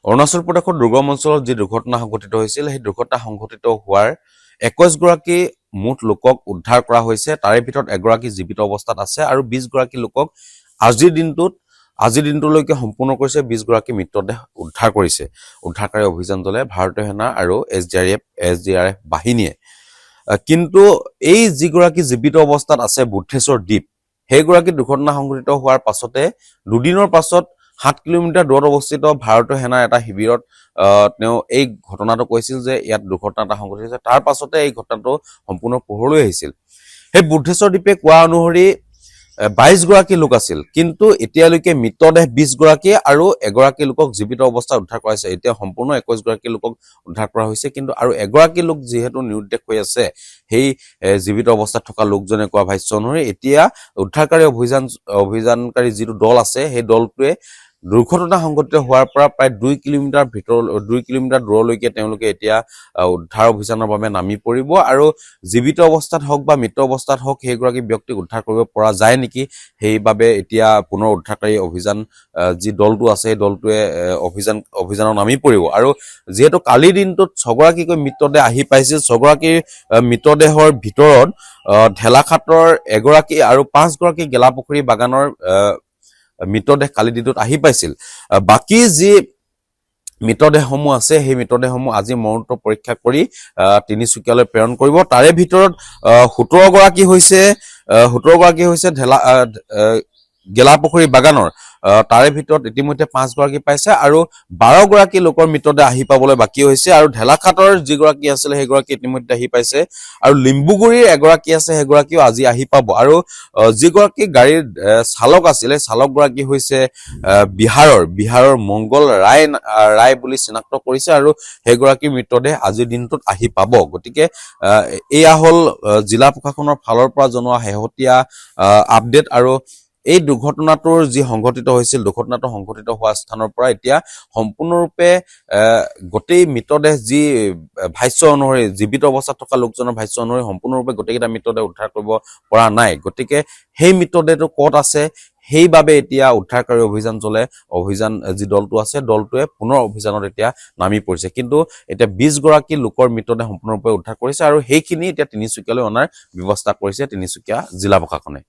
অৰুণাচল প্ৰদেশৰ দুৰ্গম অঞ্চলত যি দুৰ্ঘটনা সংঘটিত হৈছিল সেই দুৰ্ঘটনা সংঘটিত হোৱাৰ 21 গৰাকী মুঠ লোকক উদ্ধাৰ কৰা হৈছে। তাৰে ভিতৰত এগৰাকী জীৱিত অৱস্থাত আছে আৰু 20 গৰাকী লোকক আজিৰ দিনটোলৈকে সম্পূৰ্ণ কৰিছে। 20 গৰাকী মৃতদেহ উদ্ধাৰ কৰিছে উদ্ধাৰকাৰী অভিযান দলে, ভাৰতীয় সেনা আৰু এছডিআৰএফ বাহিনীয়ে। কিন্তু এই যিগৰাকী জীৱিত অৱস্থাত আছে বুদ্ধেশ্বৰ দ্বীপ, সেইগৰাকী দুৰ্ঘটনা সংঘটিত হোৱাৰ পাছতে দুদিনৰ পাছত 7 কিলোমিটাৰ দূৰত অৱস্থিত ভাৰতীয় সেনাৰ এটা শিবিৰত তেওঁ এই ঘটনাটো কৈছিল যে ইয়াত দুৰ্ঘটনা এটা সংঘটিত হৈছে। তাৰ পাছতে এই ঘটনাটো সম্পূৰ্ণ পোহৰলৈ আহিছিল। সেই বুদ্ধেশ্বৰ দ্বীপে কোৱা অনুসৰি 22 গৰাকী লোক আছিল, কিন্তু এতিয়ালৈকে মৃতদেহ 20 গৰাকী আৰু এগৰাকী লোকক জীৱিত অৱস্থাত উদ্ধাৰ কৰা হৈছে। এতিয়া সম্পূৰ্ণ 21 গৰাকী লোকক উদ্ধাৰ কৰা হৈছে, কিন্তু আৰু এগৰাকী লোক যিহেতু নিৰুদ্দেশ হৈ আছে, সেই জীৱিত অৱস্থাত থকা লোকজনে কোৱা ভাষ্য অনুসৰি এতিয়া উদ্ধাৰকাৰী অভিযানকাৰী যিটো দল আছে সেই দলটোৱে দুৰ্ঘটনা সংঘটিত হোৱাৰ পৰা প্ৰায় 2 কিলোমিটাৰ দূৰলৈকে তেওঁলোকে এতিয়া উদ্ধাৰ অভিযানৰ বাবে নামি পৰিব আৰু জীৱিত অৱস্থাত হওক বা মৃত অৱস্থাত হওক সেইগৰাকী ব্যক্তিক উদ্ধাৰ কৰিব পৰা যায় নেকি, সেইবাবে এতিয়া পুনৰ উদ্ধাৰকাৰী অভিযান যি দলটো আছে সেই দলটোৱে অভিযানত নামি পৰিব। আৰু যিহেতু কালিৰ দিনটোত 6 গৰাকীকৈ মৃতদেহ আহি পাইছিল, 6 গৰাকীৰ মৃতদেহৰ ভিতৰত ঢেলাখাটৰ এগৰাকী আৰু 5 গৰাকী গেলাপুখুৰী বাগানৰ মৃতদেহ কালি দিনটোত আহি পাইছিল। বাকী যি মৃতদেহসমূহ আছে সেই মৃতদেহসমূহ আজি মৰণোত্তৰ পৰীক্ষা কৰি তিনিচুকীয়ালৈ প্ৰেৰণ কৰিব। তাৰে ভিতৰত 17 গৰাকী হৈছে গেলাপুখুৰী বাগানৰ, তাৰে ভিতৰত ইতিমধ্যে 5 গৰাকী পাইছে আৰু 12 গৰাকী লোকৰ মৃতদেহ আহি পাবলৈ বাকী হৈছে। আৰু ঢেলাখাটৰ যিগৰাকী আছিলে সেইগৰাকী ইতিমধ্যে আহি পাইছে আৰু লিম্বুগুৰিৰ এগৰাকী আছে সেইগৰাকীও আজি আহি পাব। আৰু যিগৰাকী গাড়ীৰ চালক আছিলে চালকগৰাকী হৈছে বিহাৰৰ মংগল ৰায় বুলি চিনাক্ত কৰিছে আৰু সেইগৰাকীৰ মৃতদেহ আজিৰ দিনটোত আহি পাব। গতিকে এয়া হ'ল জিলা প্ৰশাসনৰ ফালৰ পৰা জনোৱা শেহতীয়া আপডেট। আৰু এই দুৰ্ঘটনাটোৰ যি সংঘটিত হৈছিল, দুৰ্ঘটনাটো সংঘটিত হোৱা স্থানৰ পৰা এতিয়া সম্পূৰ্ণৰূপে গোটেই মৃতদেহ যি ভাষ্য অনুসৰি জীৱিত অৱস্থাত থকা লোকজনৰ ভাষ্য অনুসৰি সম্পূৰ্ণৰূপে গোটেইকেইটা মৃতদেহ উদ্ধাৰ কৰিব পৰা নাই। গতিকে সেই মৃতদেহটো ক'ত আছে সেইবাবে এতিয়া উদ্ধাৰকাৰী অভিযান যি দলটো আছে দলটোৱে পুনৰ অভিযানত এতিয়া নামি পৰিছে। কিন্তু এতিয়া 20 গৰাকী লোকৰ মৃতদেহ সম্পূৰ্ণৰূপে উদ্ধাৰ কৰিছে আৰু সেইখিনি এতিয়া তিনিচুকীয়ালৈ অনাৰ ব্যৱস্থা কৰিছে তিনিচুকীয়া জিলা প্ৰশাসনে।